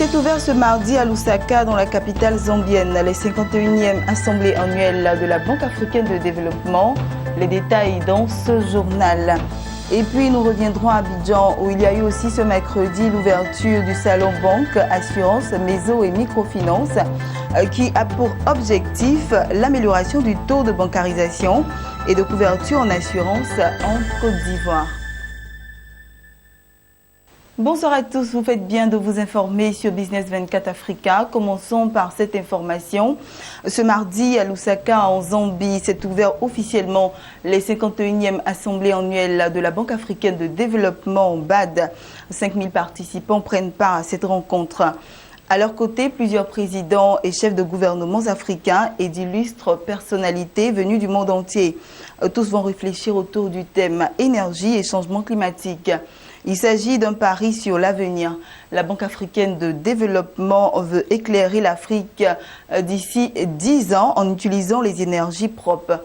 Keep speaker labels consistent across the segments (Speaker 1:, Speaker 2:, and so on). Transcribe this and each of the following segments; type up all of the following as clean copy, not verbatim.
Speaker 1: s'est ouvert ce mardi à Lusaka, dans la capitale zambienne, les 51e assemblées annuelles de la Banque africaine de développement. Les détails dans ce journal. Et puis nous reviendrons à Abidjan, où il y a eu aussi ce mercredi l'ouverture du salon banque, assurance, méso et microfinance, qui a pour objectif l'amélioration du taux de bancarisation et de couverture en assurance en Côte d'Ivoire. Bonsoir à tous, vous faites bien de vous informer sur Business 24 Africa. Commençons par cette information. Ce mardi à Lusaka, en Zambie, s'est ouvert officiellement les 51e assemblées annuelles de la Banque africaine de développement, BAD. 5000 participants prennent part à cette rencontre. À leur côté, plusieurs présidents et chefs de gouvernements africains et d'illustres personnalités venues du monde entier. Tous vont réfléchir autour du thème énergie et changement climatique. Il s'agit d'un pari sur l'avenir. La Banque africaine de développement veut éclairer l'Afrique d'ici 10 ans en utilisant les énergies propres.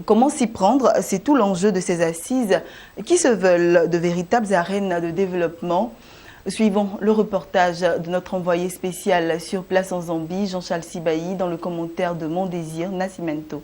Speaker 1: Comment s'y prendre? C'est tout l'enjeu de ces assises qui se veulent de véritables arènes de développement. Suivons le reportage de notre envoyé spécial sur place en Zambie, Jean-Charles Sibaï, dans le commentaire de Mon Désir Nascimento.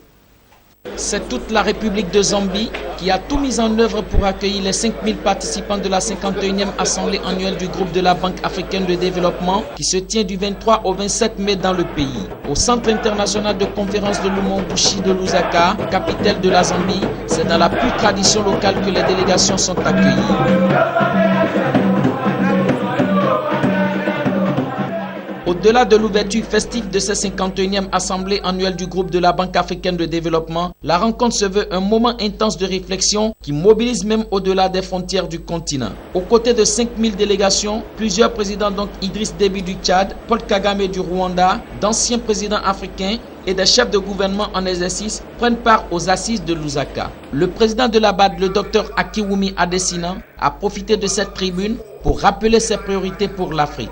Speaker 2: C'est toute la République de Zambie qui a tout mis en œuvre pour accueillir les 5000 participants de la 51e assemblée annuelle du groupe de la Banque africaine de développement qui se tient du 23 au 27 mai dans le pays. Au Centre international de conférence de Lumumbushi de Lusaka, capitale de la Zambie, c'est dans la pure tradition locale que les délégations sont accueillies. Au-delà de l'ouverture festive de cette 51e assemblée annuelle du groupe de la Banque africaine de développement, la rencontre se veut un moment intense de réflexion qui mobilise même au-delà des frontières du continent. Aux côtés de 5000 délégations, plusieurs présidents, donc Idriss Déby du Tchad, Paul Kagame du Rwanda, d'anciens présidents africains et des chefs de gouvernement en exercice prennent part aux assises de Lusaka. Le président de la BAD, le Dr Akiwumi Adesina, a profité de cette tribune pour rappeler ses priorités pour l'Afrique.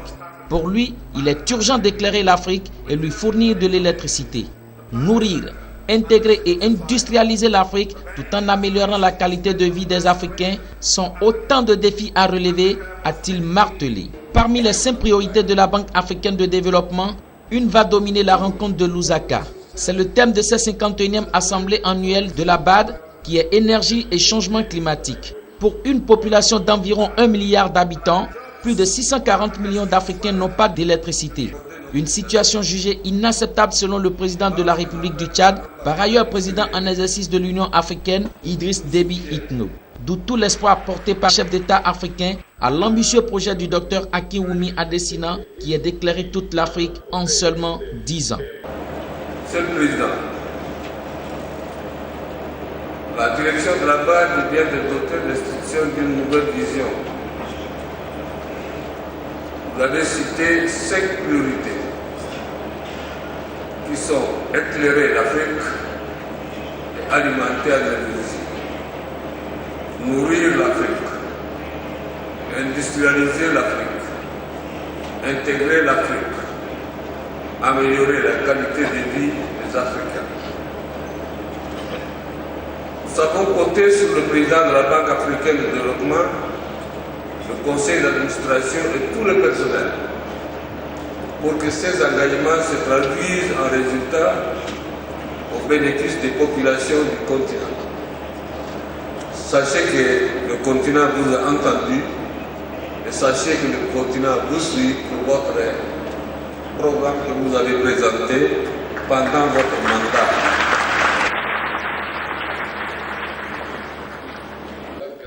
Speaker 2: Pour lui, il est urgent d'éclairer l'Afrique et lui fournir de l'électricité. Nourrir, intégrer et industrialiser l'Afrique tout en améliorant la qualité de vie des Africains sont autant de défis à relever, a-t-il martelé. Parmi les 5 priorités de la Banque africaine de développement, une va dominer la rencontre de Lusaka. C'est le thème de cette 51e assemblée annuelle de la BAD qui est énergie et changement climatique. Pour une population d'environ 1 milliard d'habitants, plus de 640 millions d'Africains n'ont pas d'électricité. Une situation jugée inacceptable selon le président de la République du Tchad, par ailleurs président en exercice de l'Union africaine, Idriss Déby Itno. D'où tout l'espoir porté par le chef d'État africain à l'ambitieux projet du docteur Akiwumi Adesina qui est d'éclairer toute l'Afrique en seulement 10 ans.
Speaker 3: Monsieur le Président, la direction de la BAD vient de doter l'institution d'une nouvelle vision. Vous avez cité 5 priorités qui sont éclairer l'Afrique et alimenter l'énergie, nourrir l'Afrique, industrialiser l'Afrique, intégrer l'Afrique, améliorer la qualité de vie des Africains. Nous avons compté sur le président de la Banque africaine de développement, le conseil d'administration et tout le personnel pour que ces engagements se traduisent en résultats au bénéfice des populations du continent. Sachez que le continent vous a entendu et sachez que le continent vous suit pour votre programme que vous avez présenté pendant votre mandat.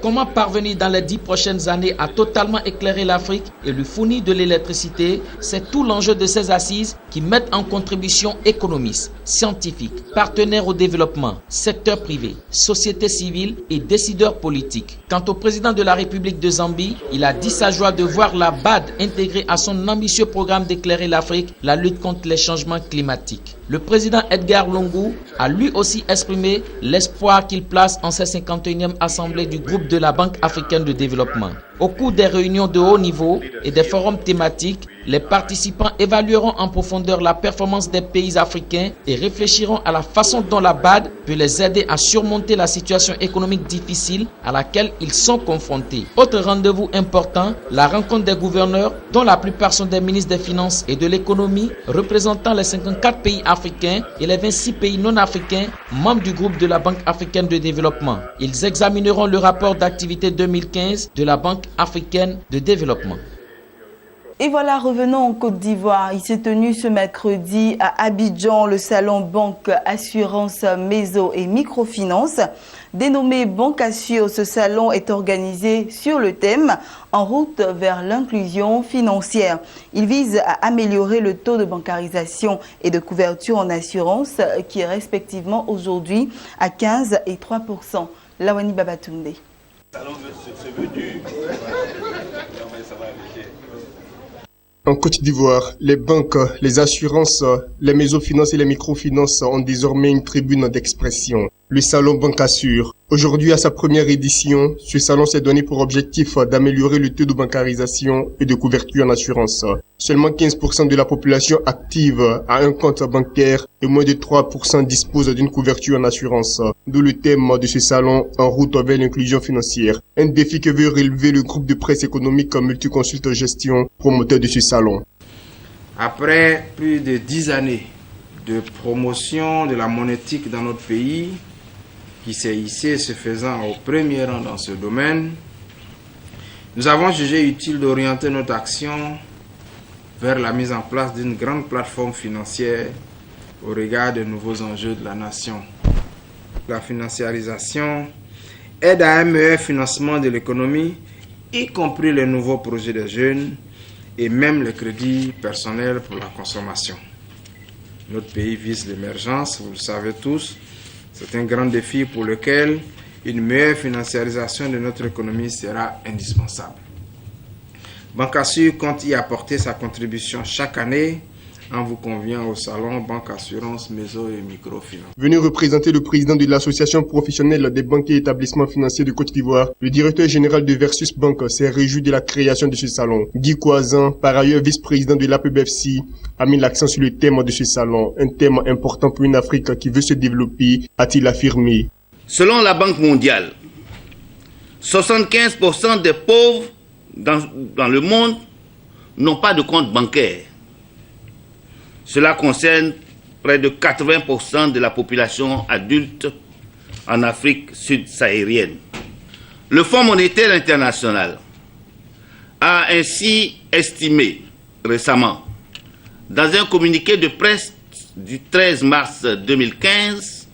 Speaker 2: Comment parvenir dans les 10 prochaines années à totalement éclairer l'Afrique et lui fournir de l'électricité? C'est tout l'enjeu de ces assises qui mettent en contribution économistes, scientifiques, partenaires au développement, secteur privé, société civile et décideurs politiques. Quant au président de la République de Zambie, il a dit sa joie de voir la BAD intégrer à son ambitieux programme d'éclairer l'Afrique la lutte contre les changements climatiques. Le président Edgar Lungu a lui aussi exprimé l'espoir qu'il place en cette 51e assemblée du groupe de la Banque africaine de développement. Au cours des réunions de haut niveau et des forums thématiques, les participants évalueront en profondeur la performance des pays africains et réfléchiront à la façon dont la BAD peut les aider à surmonter la situation économique difficile à laquelle ils sont confrontés. Autre rendez-vous important, la rencontre des gouverneurs, dont la plupart sont des ministres des Finances et de l'économie, représentant les 54 pays africains et les 26 pays non africains, membres du groupe de la Banque africaine de développement. Ils examineront le rapport d'activité 2015 de la Banque africaine de développement.
Speaker 1: Et voilà, revenons en Côte d'Ivoire. Il s'est tenu ce mercredi à Abidjan le salon Banque, Assurance, Méso et Microfinance. Dénommé Banque Assure, ce salon est organisé sur le thème « En route vers l'inclusion financière ». Il vise à améliorer le taux de bancarisation et de couverture en assurance qui est respectivement aujourd'hui à 15 et 3%. Lawani Babatunde.
Speaker 4: En Côte d'Ivoire, les banques, les assurances, les mésofinances et les microfinances ont désormais une tribune d'expression. Le salon Banque Assure. Aujourd'hui, à sa première édition, ce salon s'est donné pour objectif d'améliorer le taux de bancarisation et de couverture en assurance. Seulement 15% de la population active a un compte bancaire et moins de 3% disposent d'une couverture en assurance. D'où le thème de ce salon, En route vers l'inclusion financière. Un défi que veut relever le groupe de presse économique Multiconsult Gestion, promoteur de ce salon.
Speaker 5: Après plus de 10 années de promotion de la monétique dans notre pays, qui s'est hissé se faisant au premier rang dans ce domaine, nous avons jugé utile d'orienter notre action vers la mise en place d'une grande plateforme financière au regard des nouveaux enjeux de la nation. La financiarisation aide à un meilleur financement de l'économie, y compris les nouveaux projets des jeunes et même les crédits personnels pour la consommation. Notre pays vise l'émergence, vous le savez tous. C'est un grand défi pour lequel une meilleure financiarisation de notre économie sera indispensable. Banque Assure compte y apporter sa contribution chaque année en vous conviant au salon Banque Assurance, Méso et Microfinance.
Speaker 4: Venu représenter le président de l'association professionnelle des banques et établissements financiers de Côte d'Ivoire, le directeur général de Versus Bank s'est réjoui de la création de ce salon. Guy Coisan, par ailleurs vice-président de l'APBFC, a mis l'accent sur le thème de ce salon, un thème important pour une Afrique qui veut se développer, a-t-il affirmé.
Speaker 6: Selon la Banque mondiale, 75% des pauvres dans le monde n'ont pas de compte bancaire. Cela concerne près de 80% de la population adulte en Afrique subsaharienne. Le Fonds monétaire international a ainsi estimé récemment, dans un communiqué de presse du 13 mars 2015,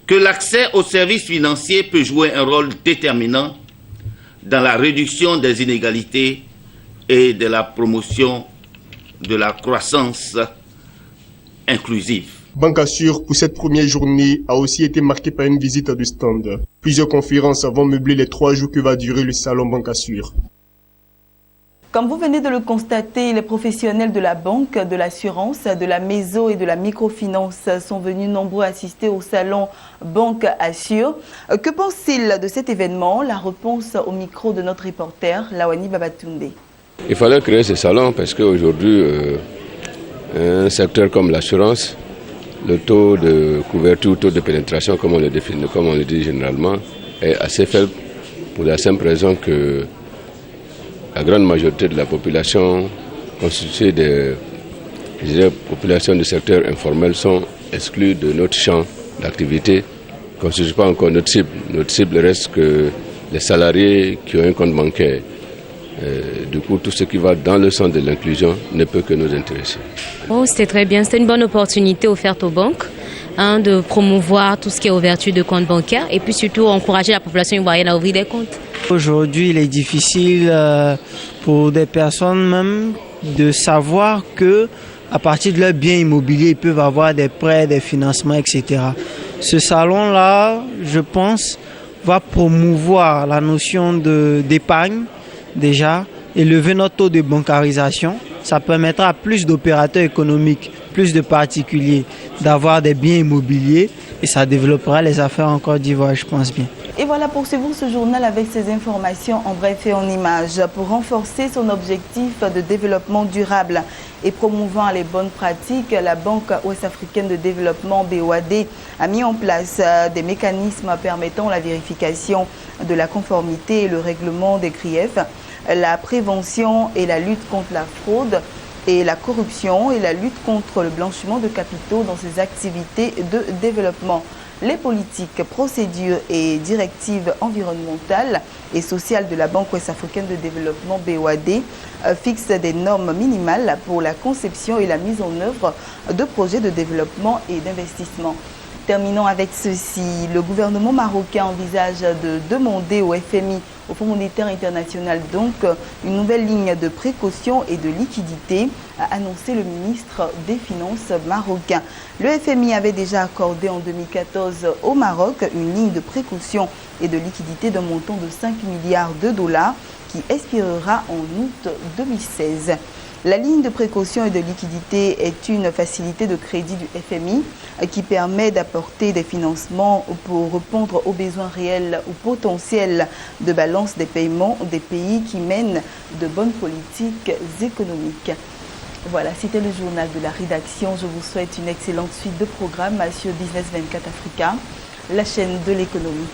Speaker 6: que l'accès aux services financiers peut jouer un rôle déterminant dans la réduction des inégalités et de la promotion de la croissance inclusive.
Speaker 4: Banque Assure, pour cette première journée, a aussi été marquée par une visite de stand. Plusieurs conférences vont meubler les 3 jours que va durer le salon Banque Assure.
Speaker 1: Comme vous venez de le constater, les professionnels de la banque, de l'assurance, de la méso et de la microfinance sont venus nombreux assister au salon Banque Assure. Que pensent-ils de cet événement? La réponse au micro de notre reporter, Lawani Babatunde.
Speaker 7: Il fallait créer ce salon parce qu'aujourd'hui, un secteur comme l'assurance, le taux de couverture, taux de pénétration, comme on le définit, comme on le dit généralement, est assez faible pour la simple raison que la grande majorité de la population constituée des populations du secteur informel sont exclues de notre champ d'activité, ne constitue pas encore notre cible. Notre cible reste que les salariés qui ont un compte bancaire. Du coup, tout ce qui va dans le sens de l'inclusion ne peut que nous intéresser.
Speaker 8: Oh, c'était très bien. C'était une bonne opportunité offerte aux banques de promouvoir tout ce qui est ouverture de comptes bancaires et puis surtout encourager la population ivoirienne à ouvrir des comptes.
Speaker 9: Aujourd'hui, il est difficile pour des personnes même de savoir que à partir de leurs biens immobiliers, ils peuvent avoir des prêts, des financements, etc. Ce salon-là, je pense, va promouvoir la notion d'épargne déjà, élever notre taux de bancarisation. Ça permettra à plus d'opérateurs économiques, plus de particuliers d'avoir des biens immobiliers et ça développera les affaires en Côte d'Ivoire, je pense bien.
Speaker 1: Et voilà, poursuivons ce journal avec ces informations en bref et en images. Pour renforcer son objectif de développement durable et promouvant les bonnes pratiques, la Banque ouest-africaine de développement BOAD a mis en place des mécanismes permettant la vérification de la conformité et le règlement des griefs, la prévention et la lutte contre la fraude et la corruption et la lutte contre le blanchiment de capitaux dans ses activités de développement. Les politiques, procédures et directives environnementales et sociales de la Banque ouest-africaine de développement BOAD fixent des normes minimales pour la conception et la mise en œuvre de projets de développement et d'investissement. Terminons avec ceci. Le gouvernement marocain envisage de demander au FMI, au Fonds monétaire international, donc une nouvelle ligne de précaution et de liquidité, a annoncé le ministre des Finances marocain. Le FMI avait déjà accordé en 2014 au Maroc une ligne de précaution et de liquidité d'un montant de 5 milliards de dollars qui expirera en août 2016. La ligne de précaution et de liquidité est une facilité de crédit du FMI qui permet d'apporter des financements pour répondre aux besoins réels ou potentiels de balance des paiements des pays qui mènent de bonnes politiques économiques. Voilà, c'était le journal de la rédaction. Je vous souhaite une excellente suite de programmes sur Business 24 Africa, la chaîne de l'économie.